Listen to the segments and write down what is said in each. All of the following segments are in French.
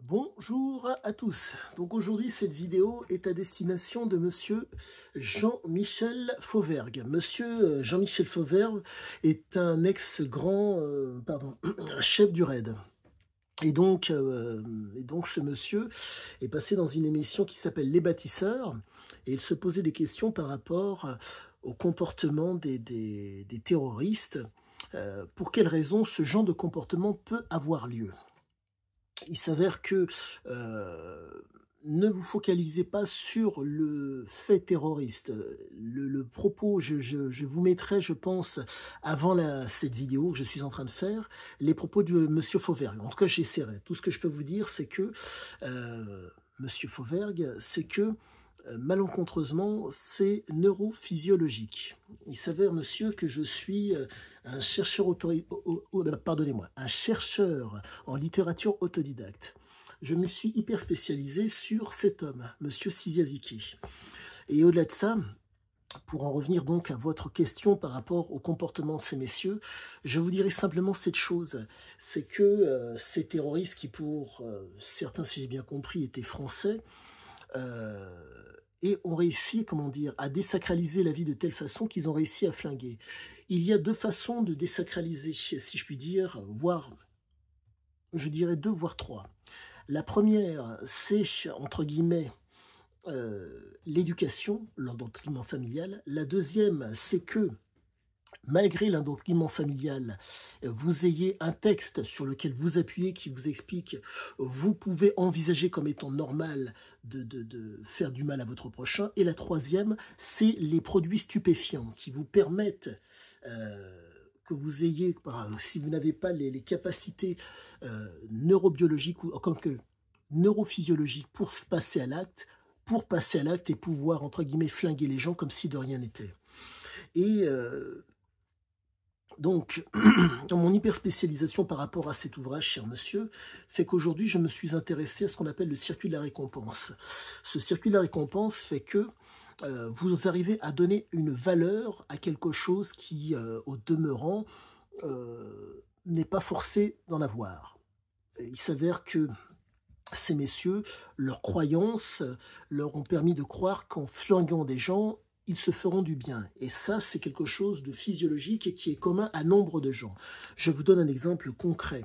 Bonjour à tous. Donc aujourd'hui, cette vidéo est à destination de monsieur Jean-Michel Fauvergue. Monsieur Jean-Michel Fauvergue est un ex-grand, un chef du RAID. Et donc ce monsieur est passé dans une émission qui s'appelle Les Bâtisseurs et il se posait des questions par rapport au comportement des terroristes. Pour quelles raisons ce genre de comportement peut avoir lieu? Il s'avère que ne vous focalisez pas sur le fait terroriste. Le propos, je vous mettrai, je pense, avant cette vidéo que je suis en train de faire, les propos de monsieur Fauvergue. En tout cas, j'essaierai. Tout ce que je peux vous dire, c'est que monsieur Fauvergue, c'est que malencontreusement, c'est neurophysiologique. Il s'avère, monsieur, que je suis un chercheur pardonnez-moi, un chercheur en littérature autodidacte. Je me suis hyper spécialisé sur cet homme, monsieur Ciziaziki. Et au-delà de ça, pour en revenir donc à votre question par rapport au comportement de ces messieurs, je vous dirais simplement cette chose, c'est que ces terroristes qui pour certains, si j'ai bien compris, étaient français, et ont réussi, comment dire, à désacraliser la vie de telle façon qu'ils ont réussi à flinguer. Il y a deux façons de désacraliser, si je puis dire, voire, je dirais deux, voire trois. La première, c'est, entre guillemets, l'éducation, l'endoctrinement familial. La deuxième, c'est que, malgré l'endoctrinement familial, vous ayez un texte sur lequel vous appuyez qui vous explique vous pouvez envisager comme étant normal de faire du mal à votre prochain. Et la troisième, c'est les produits stupéfiants qui vous permettent que vous ayez, si vous n'avez pas les capacités neurobiologiques ou comme que neurophysiologiques pour passer à l'acte, et pouvoir, entre guillemets, flinguer les gens comme si de rien n'était. Et donc, dans mon hyperspécialisation par rapport à cet ouvrage, cher monsieur, fait qu'aujourd'hui, je me suis intéressé à ce qu'on appelle le circuit de la récompense. Ce circuit de la récompense fait que vous arrivez à donner une valeur à quelque chose qui, au demeurant, n'est pas forcé d'en avoir. Il s'avère que ces messieurs, leurs croyances leur ont permis de croire qu'en flinguant des gens, ils se feront du bien. Et ça, c'est quelque chose de physiologique et qui est commun à nombre de gens. Je vous donne un exemple concret.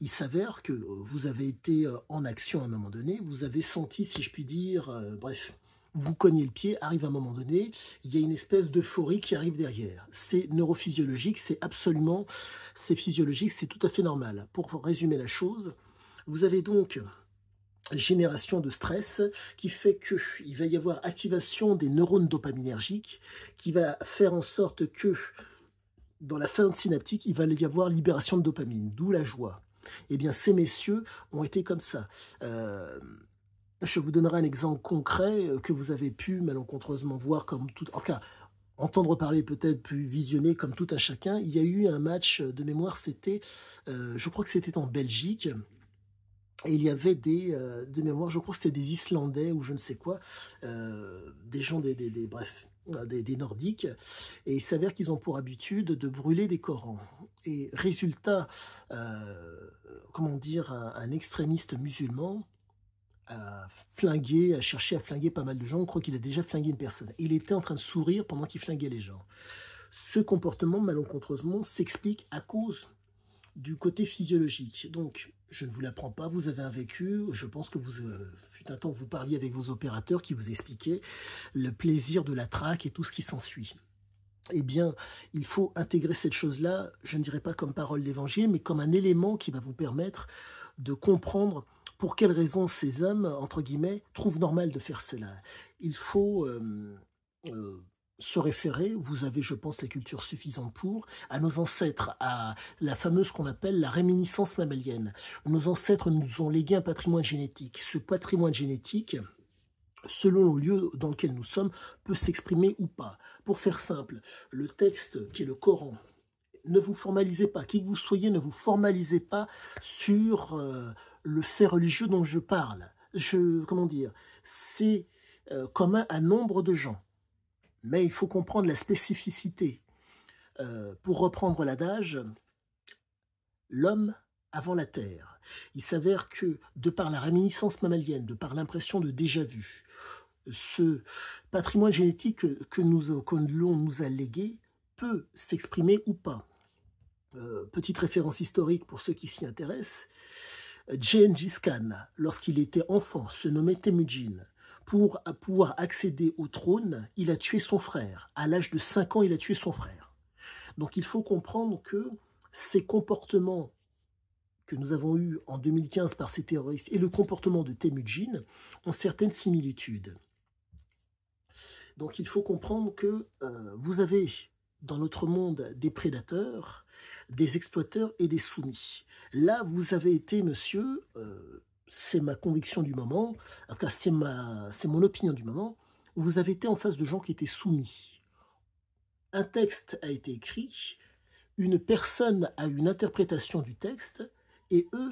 Il s'avère que vous avez été en action à un moment donné, vous avez senti, si je puis dire, bref, vous cognez le pied, arrive un moment donné, il y a une espèce d'euphorie qui arrive derrière. C'est neurophysiologique, c'est physiologique, c'est tout à fait normal. Pour résumer la chose, vous avez donc génération de stress qui fait qu'il va y avoir activation des neurones dopaminergiques qui va faire en sorte que dans la faïence synaptique, il va y avoir libération de dopamine, d'où la joie. Eh bien, ces messieurs ont été comme ça. Je vous donnerai un exemple concret que vous avez pu malencontreusement voir comme tout... En cas, entendre parler peut-être, puis visionner comme tout un chacun. Il y a eu un match de mémoire, c'était, je crois que c'était en Belgique, et il y avait de mémoire, je crois que c'était des Islandais ou je ne sais quoi, des gens, bref, des Nordiques, et il s'avère qu'ils ont pour habitude de brûler des Corans. Et résultat, comment dire, un extrémiste musulman a cherché à flinguer pas mal de gens. On croit qu'il a déjà flingué une personne. Et il était en train de sourire pendant qu'il flinguait les gens. Ce comportement, malencontreusement, s'explique à cause du côté physiologique. Donc, je ne vous l'apprends pas, vous avez un vécu, je pense que fut un temps que vous parliez avec vos opérateurs qui vous expliquaient le plaisir de la traque et tout ce qui s'ensuit. Eh bien, il faut intégrer cette chose-là, je ne dirais pas comme parole d'évangile, mais comme un élément qui va vous permettre de comprendre pour quelles raisons ces hommes, entre guillemets, trouvent normal de faire cela. Il faut se référer, vous avez, je pense, la culture suffisante pour, à nos ancêtres, à la fameuse qu'on appelle la réminiscence mammalienne. Nos ancêtres nous ont légué un patrimoine génétique. Ce patrimoine génétique, selon le lieu dans lequel nous sommes, peut s'exprimer ou pas. Pour faire simple, le texte qui est le Coran, ne vous formalisez pas, qui que vous soyez, ne vous formalisez pas sur le fait religieux dont je parle. Comment dire, c'est commun à nombre de gens. Mais il faut comprendre la spécificité. Pour reprendre l'adage, l'homme avant la terre. Il s'avère que, de par la réminiscence mammalienne, de par l'impression de déjà-vu, ce patrimoine génétique que l'on nous a légué peut s'exprimer ou pas. Petite référence historique pour ceux qui s'y intéressent, Gengis Khan, lorsqu'il était enfant, se nommait Temujin. Pour pouvoir accéder au trône, il a tué son frère. À l'âge de 5 ans, il a tué son frère. Donc il faut comprendre que ces comportements que nous avons eus en 2015 par ces terroristes et le comportement de Temujin ont certaines similitudes. Donc il faut comprendre que vous avez dans notre monde des prédateurs, des exploiteurs et des soumis. Là, vous avez été, monsieur, c'est ma conviction du moment, en tout cas c'est mon opinion du moment, vous avez été en face de gens qui étaient soumis. Un texte a été écrit, une personne a une interprétation du texte, et eux,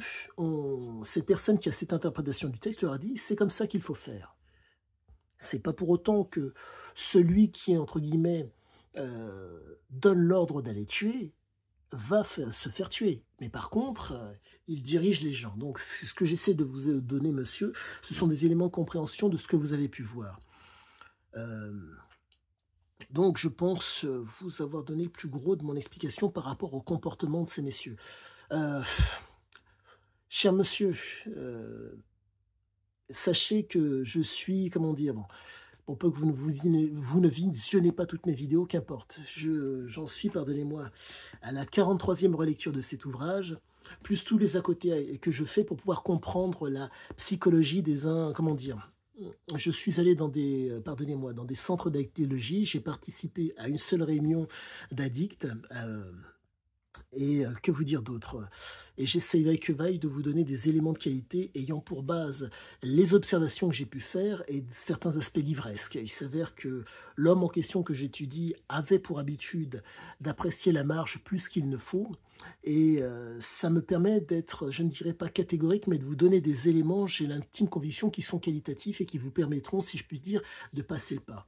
cette personne qui a cette interprétation du texte leur a dit, c'est comme ça qu'il faut faire. C'est pas pour autant que celui qui, entre guillemets, donne l'ordre d'aller tuer, va se faire tuer. Mais par contre, il dirige les gens. Donc, c'est ce que j'essaie de vous donner, monsieur. Ce sont des éléments de compréhension de ce que vous avez pu voir. Donc, je pense vous avoir donné le plus gros de mon explication par rapport au comportement de ces messieurs. Cher monsieur, sachez que je suis, comment dire, bon, pour peu que vous ne visionnez pas toutes mes vidéos, qu'importe. J'en suis, pardonnez-moi, à la 43e relecture de cet ouvrage, plus tous les à côté que je fais pour pouvoir comprendre la psychologie des uns, comment dire. Je suis allé dans des, pardonnez-moi, dans des centres d'addictologie, j'ai participé à une seule réunion d'addicts, et que vous dire d'autre? Et j'essaie vaille que vaille de vous donner des éléments de qualité ayant pour base les observations que j'ai pu faire et certains aspects livresques. Il s'avère que l'homme en question que j'étudie avait pour habitude d'apprécier la marge plus qu'il ne faut. Et ça me permet d'être, je ne dirais pas catégorique, mais de vous donner des éléments, j'ai l'intime conviction, qui sont qualitatifs et qui vous permettront, si je puis dire, de passer le pas.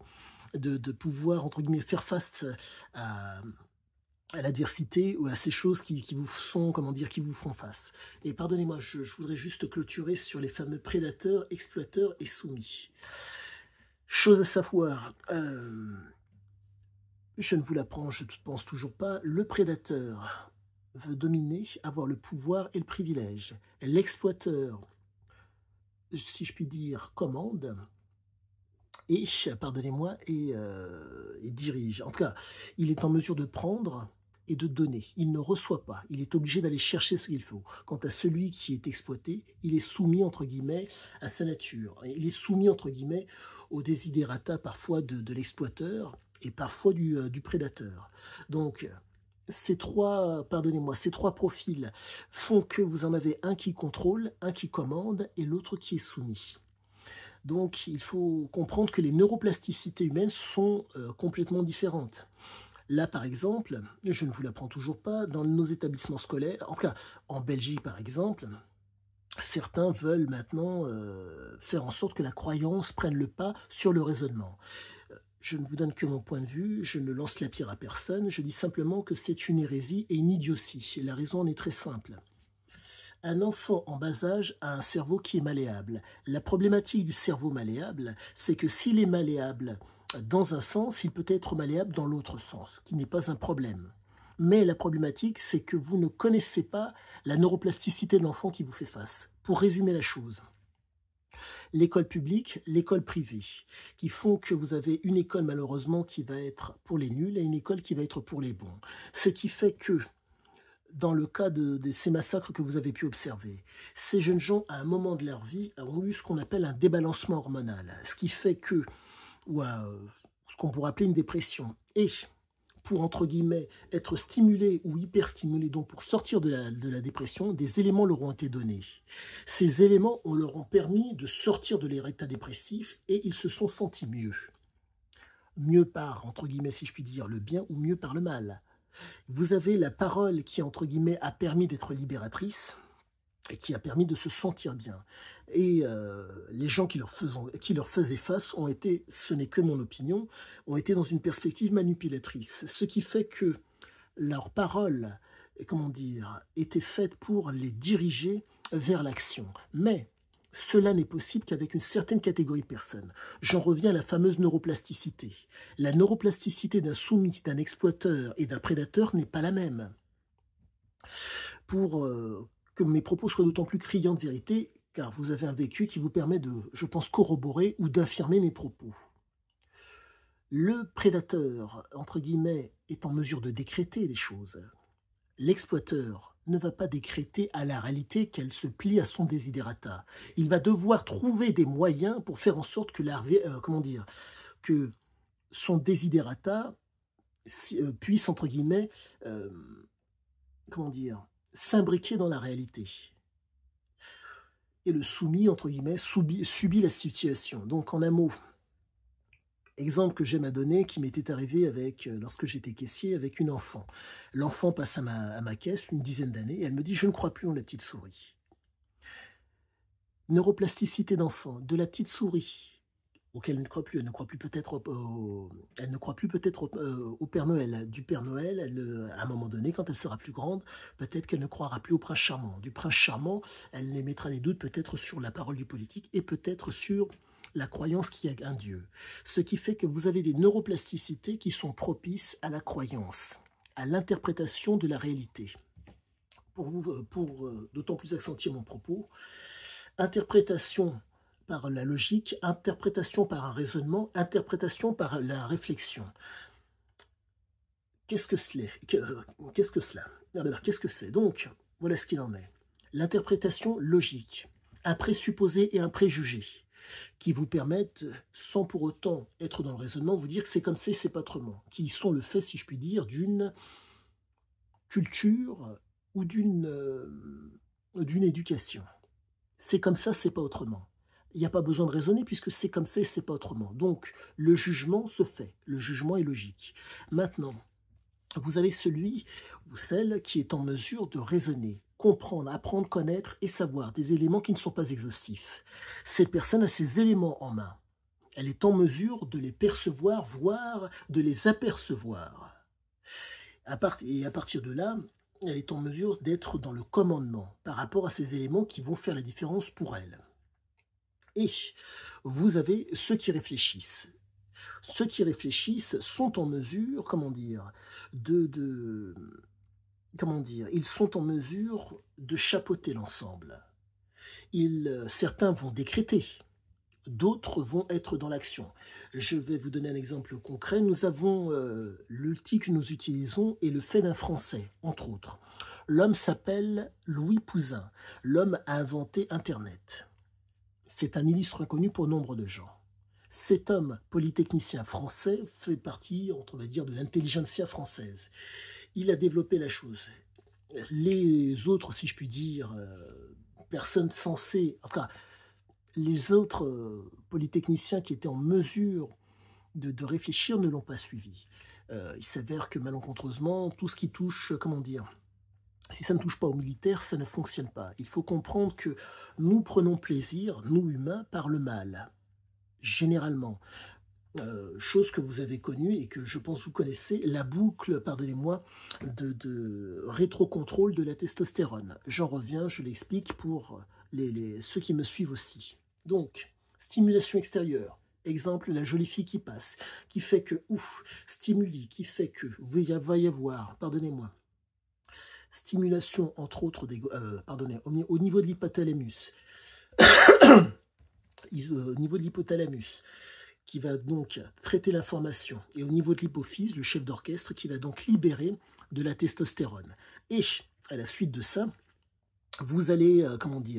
De pouvoir, entre guillemets, faire face à l'adversité ou à ces choses qui vous font, comment dire, qui vous font face. Et pardonnez-moi, je voudrais juste clôturer sur les fameux prédateurs, exploiteurs et soumis. Chose à savoir, je ne vous l'apprends, je ne pense toujours pas, le prédateur veut dominer, avoir le pouvoir et le privilège. L'exploiteur, si je puis dire, commande et, pardonnez-moi, et dirige. En tout cas, il est en mesure de prendre et de donner. Il ne reçoit pas. Il est obligé d'aller chercher ce qu'il faut. Quant à celui qui est exploité, il est soumis, entre guillemets, à sa nature. Il est soumis, entre guillemets, aux desiderata parfois de l'exploiteur et parfois du prédateur. Donc, ces trois, pardonnez-moi, ces trois profils font que vous en avez un qui contrôle, un qui commande et l'autre qui est soumis. Donc, il faut comprendre que les neuroplasticités humaines sont complètement différentes. Là, par exemple, je ne vous l'apprends toujours pas, dans nos établissements scolaires, en tout cas, en Belgique, par exemple, certains veulent maintenant faire en sorte que la croyance prenne le pas sur le raisonnement. Je ne vous donne que mon point de vue, je ne lance la pierre à personne, je dis simplement que c'est une hérésie et une idiotie. Et la raison en est très simple. Un enfant en bas âge a un cerveau qui est malléable. La problématique du cerveau malléable, c'est que s'il est malléable dans un sens, il peut être malléable dans l'autre sens, qui n'est pas un problème. Mais la problématique, c'est que vous ne connaissez pas la neuroplasticité de l'enfant qui vous fait face. Pour résumer la chose, l'école publique, l'école privée, qui font que vous avez une école malheureusement qui va être pour les nuls et une école qui va être pour les bons. Ce qui fait que, dans le cas de ces massacres que vous avez pu observer, ces jeunes gens, à un moment de leur vie, ont eu ce qu'on appelle un débalancement hormonal, ce qui fait que, ou ce qu'on pourrait appeler une dépression. Et pour, entre guillemets, être stimulé ou hyperstimulé, donc pour sortir de la dépression, des éléments leur ont été donnés. Ces éléments leur ont permis de sortir de l'état dépressif et ils se sont sentis mieux. Mieux par, entre guillemets, si je puis dire, le bien ou mieux par le mal. Vous avez la parole qui, entre guillemets, a permis d'être libératrice et qui a permis de se sentir bien. Et les gens qui leur faisaient face ont été, ce n'est que mon opinion, ont été dans une perspective manipulatrice. Ce qui fait que leur parole, comment dire, était faite pour les diriger vers l'action. Mais cela n'est possible qu'avec une certaine catégorie de personnes. J'en reviens à la fameuse neuroplasticité. La neuroplasticité d'un soumis, d'un exploiteur et d'un prédateur n'est pas la même. Pour que mes propos soient d'autant plus criants de vérité, car vous avez un vécu qui vous permet de, je pense, corroborer ou d'affirmer mes propos. Le prédateur, entre guillemets, est en mesure de décréter des choses. L'exploiteur ne va pas décréter à la réalité qu'elle se plie à son desiderata. Il va devoir trouver des moyens pour faire en sorte que que son desiderata puisse, entre guillemets, s'imbriquer dans la réalité. Et le soumis, entre guillemets, subit la situation. Donc, en un mot, exemple que j'aime à donner, qui m'était arrivé lorsque j'étais caissier avec une enfant. L'enfant passe à ma caisse, une dizaine d'années, et elle me dit « Je ne crois plus en la petite souris ». Neuroplasticité d'enfant, de la petite souris, auquel elle ne croit plus. Elle ne croit plus peut-être au Père Noël. Du Père Noël, à un moment donné, quand elle sera plus grande, peut-être qu'elle ne croira plus au Prince Charmant. Du Prince Charmant, elle émettra des doutes peut-être sur la parole du politique et peut-être sur la croyance qu'il y a un Dieu. Ce qui fait que vous avez des neuroplasticités qui sont propices à la croyance, à l'interprétation de la réalité. Pour d'autant plus accentuer mon propos, interprétation par la logique, interprétation par un raisonnement, interprétation par la réflexion. Qu'est-ce que cela? Qu'est-ce que c'est? Donc, voilà ce qu'il en est. L'interprétation logique, un présupposé et un préjugé, qui vous permettent, sans pour autant être dans le raisonnement, vous dire que c'est comme ça et c'est pas autrement, qui sont le fait, si je puis dire, d'une culture ou d'une éducation. C'est comme ça, c'est pas autrement. Il n'y a pas besoin de raisonner puisque c'est comme ça et c'est pas autrement. Donc, le jugement se fait. Le jugement est logique. Maintenant, vous avez celui ou celle qui est en mesure de raisonner, comprendre, apprendre, connaître et savoir des éléments qui ne sont pas exhaustifs. Cette personne a ces éléments en main. Elle est en mesure de les percevoir, voire de les apercevoir. Et à partir de là, elle est en mesure d'être dans le commandement par rapport à ces éléments qui vont faire la différence pour elle. Et vous avez ceux qui réfléchissent. Ceux qui réfléchissent sont en mesure, ils sont en mesure de chapeauter l'ensemble. Certains vont décréter, d'autres vont être dans l'action. Je vais vous donner un exemple concret. Nous avons l'outil que nous utilisons est le fait d'un Français, entre autres. L'homme s'appelle Louis Pouzin. L'homme a inventé Internet. C'est un illustre inconnu pour nombre de gens. Cet homme polytechnicien français fait partie, on va dire, de l'intelligentsia française. Il a développé la chose. Les autres, si je puis dire, personnes censées, enfin, les autres polytechniciens qui étaient en mesure de réfléchir ne l'ont pas suivi. Il s'avère que malencontreusement, tout ce qui touche, si ça ne touche pas aux militaires, ça ne fonctionne pas. Il faut comprendre que nous prenons plaisir, nous humains, par le mal, généralement. Chose que vous avez connue et que je pense vous connaissez, la boucle, pardonnez-moi, de rétrocontrôle de la testostérone. J'en reviens, je l'explique pour ceux qui me suivent aussi. Donc, stimulation extérieure. Exemple, la jolie fille qui passe, qui fait que, stimuli, qui fait que, va y avoir, pardonnez-moi, stimulation, entre autres, au niveau de l'hypothalamus, qui va donc traiter l'information, et au niveau de l'hypophyse, le chef d'orchestre, qui va donc libérer de la testostérone. Et à la suite de ça, vous allez,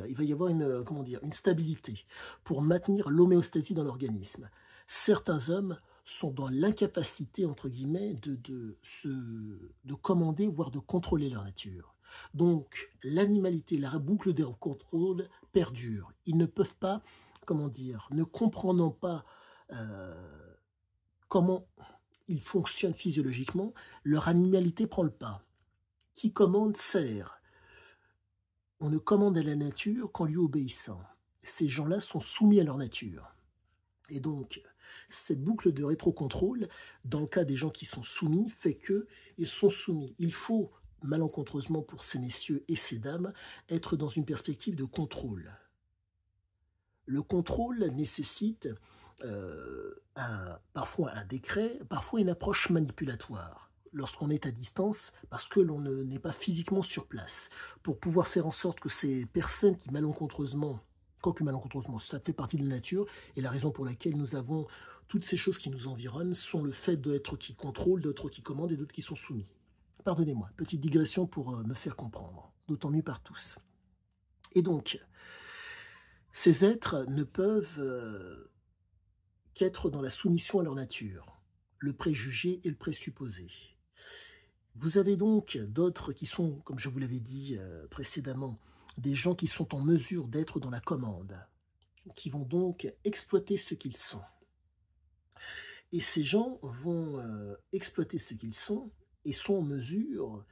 il va y avoir une stabilité pour maintenir l'homéostasie dans l'organisme. Certains hommes sont dans l'incapacité, entre guillemets, de commander, voire de contrôler leur nature. Donc, l'animalité, la boucle de contrôle perdure. Ils ne peuvent pas, ne comprenant pas comment ils fonctionnent physiologiquement, leur animalité prend le pas. Qui commande sert. On ne commande à la nature qu'en lui obéissant. Ces gens-là sont soumis à leur nature. Et donc, cette boucle de rétrocontrôle, dans le cas des gens qui sont soumis, fait qu'ils sont soumis. Il faut malencontreusement pour ces messieurs et ces dames, être dans une perspective de contrôle. Le contrôle nécessite parfois un décret, parfois une approche manipulatoire lorsqu'on est à distance parce que l'on n'est pas physiquement sur place, pour pouvoir faire en sorte que ces personnes qui malencontreusement, quoique malencontreusement, ça fait partie de la nature, et la raison pour laquelle nous avons toutes ces choses qui nous environnent sont le fait d'être qui contrôlent, d'autres qui commandent et d'autres qui sont soumis. Pardonnez-moi, petite digression pour me faire comprendre, d'autant mieux par tous. Et donc, ces êtres ne peuvent qu'être dans la soumission à leur nature, le préjugé et le présupposé. Vous avez donc d'autres qui sont, comme je vous l'avais dit précédemment, des gens qui sont en mesure d'être dans la commande, qui vont donc exploiter ce qu'ils sont. Et ces gens vont exploiter ce qu'ils sont et sont en mesure,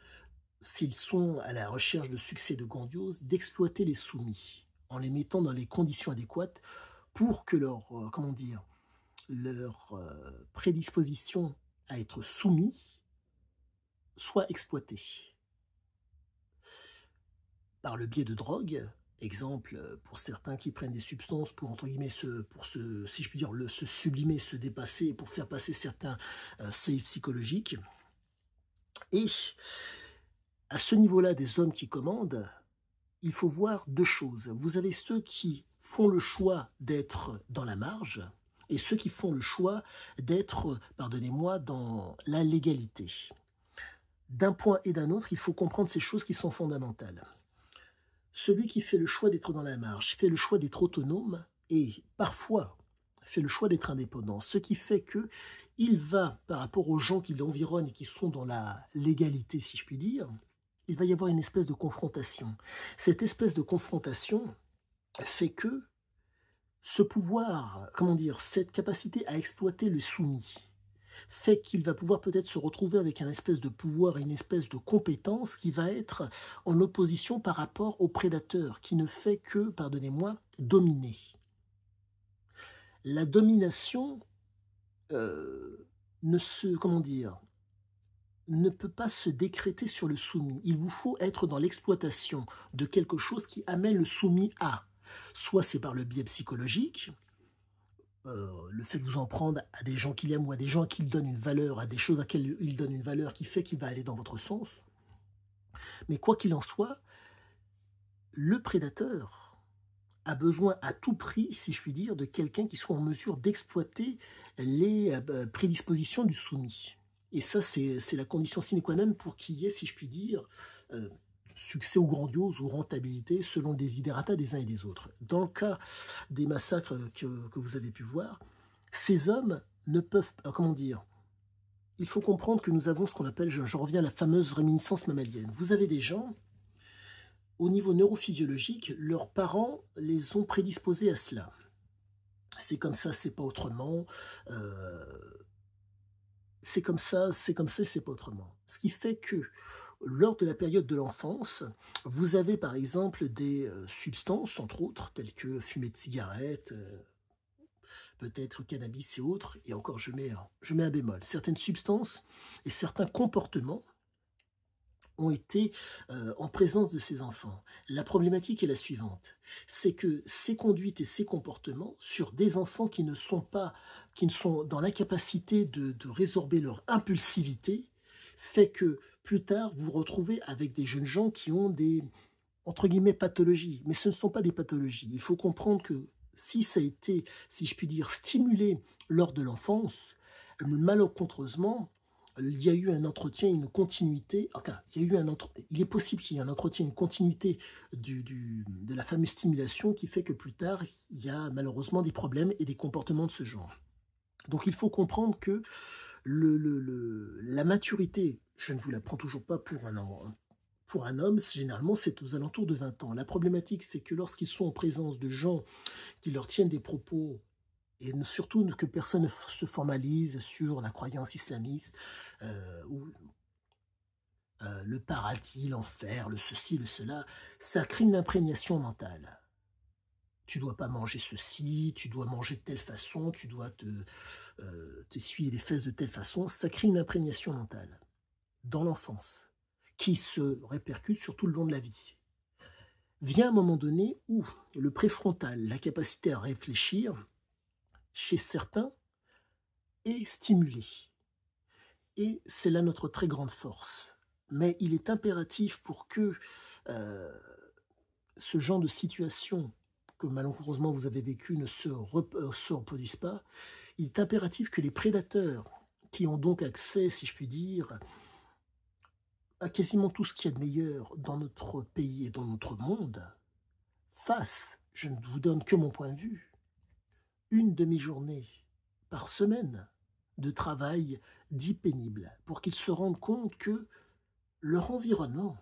s'ils sont à la recherche de succès de grandiose, d'exploiter les soumis en les mettant dans les conditions adéquates pour que leur, comment dire, leur prédisposition à être soumis soit exploitée. Par le biais de drogue, exemple pour certains qui prennent des substances pour, entre guillemets, si je puis dire, se sublimer, se dépasser, pour faire passer certains seuils psychologiques. Et à ce niveau-là des hommes qui commandent, il faut voir deux choses. Vous avez ceux qui font le choix d'être dans la marge, et ceux qui font le choix d'être, pardonnez-moi, dans la légalité. D'un point et d'un autre, il faut comprendre ces choses qui sont fondamentales. Celui qui fait le choix d'être dans la marge fait le choix d'être autonome et parfois fait le choix d'être indépendant, ce qui fait que il va, par rapport aux gens qui l'environnent et qui sont dans la légalité, si je puis dire, il va y avoir une espèce de confrontation. Cette espèce de confrontation fait que ce pouvoir, comment dire, cette capacité à exploiter le soumis, fait qu'il va pouvoir peut-être se retrouver avec un espèce de pouvoir et une espèce de compétence qui va être en opposition par rapport au prédateur, qui ne fait que, pardonnez-moi, dominer. La domination ne peut pas se décréter sur le soumis. Il vous faut être dans l'exploitation de quelque chose qui amène le soumis à. Soit c'est par le biais psychologique, le fait de vous en prendre à des gens qu'il aime ou à des gens à qui il donne une valeur, à des choses à laquelle il donne une valeur qui fait qu'il va aller dans votre sens. Mais quoi qu'il en soit, le prédateur a besoin à tout prix, si je puis dire, de quelqu'un qui soit en mesure d'exploiter les prédispositions du soumis. Et ça, c'est la condition sine qua non pour qu'il y ait, si je puis dire, succès ou grandiose ou rentabilité selon le desiderata des uns et des autres. Dans le cas des massacres que vous avez pu voir, ces hommes ne peuvent, comment dire, il faut comprendre que nous avons ce qu'on appelle, je reviens à la fameuse réminiscence mammalienne. Vous avez des gens, au niveau neurophysiologique, leurs parents les ont prédisposés à cela. C'est comme ça, c'est pas autrement. C'est comme ça, c'est pas autrement. Ce qui fait que lors de la période de l'enfance, vous avez par exemple des substances, entre autres, telles que fumée de cigarette, peut-être cannabis et autres, et encore je mets un bémol. Certaines substances et certains comportements ont été en présence de ces enfants. La problématique est la suivante, c'est que ces conduites et ces comportements sur des enfants qui ne sont dans l'incapacité de résorber leur impulsivité, fait que plus tard vous vous retrouvez avec des jeunes gens qui ont des, entre guillemets, pathologies. Mais ce ne sont pas des pathologies. Il faut comprendre que si ça a été, si je puis dire, stimulé lors de l'enfance, malencontreusement, il y a eu un entretien, une continuité, enfin, il est possible qu'il y ait un entretien, une continuité de la fameuse stimulation qui fait que plus tard, il y a malheureusement des problèmes et des comportements de ce genre. Donc il faut comprendre que la maturité, je ne vous la prends toujours pas pour un homme, généralement c'est aux alentours de 20 ans. La problématique, c'est que lorsqu'ils sont en présence de gens qui leur tiennent des propos et surtout que personne ne se formalise sur la croyance islamiste, ou le paradis, l'enfer, le ceci, le cela, ça crée une imprégnation mentale. Tu dois pas manger ceci, tu dois manger de telle façon, tu dois t'essuyer les fesses de telle façon, ça crée une imprégnation mentale dans l'enfance qui se répercutent sur tout le long de la vie. Vient un moment donné où le préfrontal, la capacité à réfléchir, chez certains, est stimulée. Et c'est là notre très grande force. Mais il est impératif pour que ce genre de situation que malheureusement vous avez vécu ne se reproduise pas, il est impératif que les prédateurs, qui ont donc accès, si je puis dire, à quasiment tout ce qu'il y a de meilleur dans notre pays et dans notre monde, fassent, je ne vous donne que mon point de vue, une demi-journée par semaine de travail dit pénible, pour qu'ils se rendent compte que leur environnement,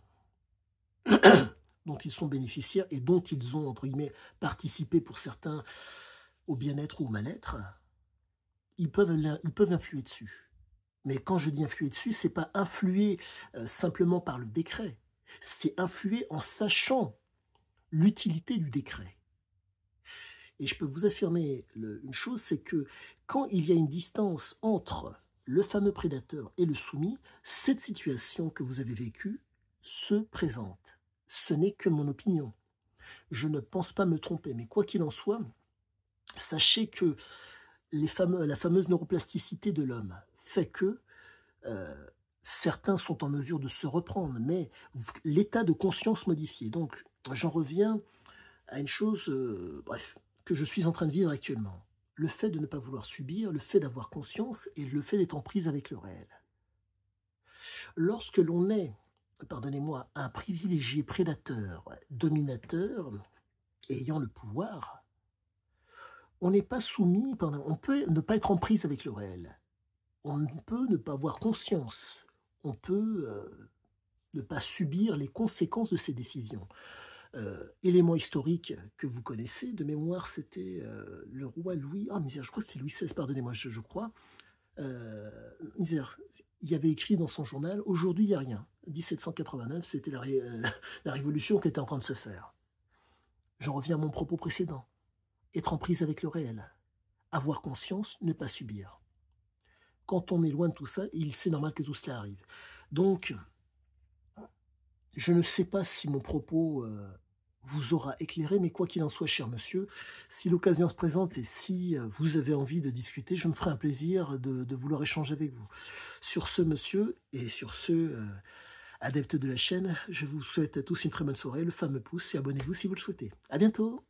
dont ils sont bénéficiaires et dont ils ont, entre guillemets, participé pour certains au bien-être ou au mal-être, ils peuvent influer dessus. Mais quand je dis influer dessus, c'est pas influer simplement par le décret, c'est influer en sachant l'utilité du décret. Et je peux vous affirmer une chose, c'est que quand il y a une distance entre le fameux prédateur et le soumis, cette situation que vous avez vécue se présente. Ce n'est que mon opinion. Je ne pense pas me tromper, mais quoi qu'il en soit, sachez que la fameuse neuroplasticité de l'homme fait que certains sont en mesure de se reprendre, mais l'état de conscience modifié. Donc, j'en reviens à une chose, bref, que je suis en train de vivre actuellement. Le fait de ne pas vouloir subir, le fait d'avoir conscience et le fait d'être en prise avec le réel. Lorsque l'on est, pardonnez-moi, un privilégié prédateur, dominateur, ayant le pouvoir, on n'est pas soumis, on peut ne pas être en prise avec le réel. On peut ne pas avoir conscience. On peut ne pas subir les conséquences de ses décisions. Élément historique que vous connaissez, de mémoire, c'était le roi Louis... Ah, misère, je crois que c'était Louis XVI, pardonnez-moi, je crois. Misère, il y avait écrit dans son journal, aujourd'hui, il n'y a rien. 1789, c'était la révolution qui était en train de se faire. J'en reviens à mon propos précédent. Être en prise avec le réel. Avoir conscience, ne pas subir. Quand on est loin de tout ça, c'est normal que tout cela arrive. Donc, je ne sais pas si mon propos vous aura éclairé, mais quoi qu'il en soit, cher monsieur, si l'occasion se présente et si vous avez envie de discuter, je me ferai un plaisir de vouloir échanger avec vous. Sur ce, monsieur, et sur ce, adeptes de la chaîne, je vous souhaite à tous une très bonne soirée, le fameux pouce, et abonnez-vous si vous le souhaitez. À bientôt!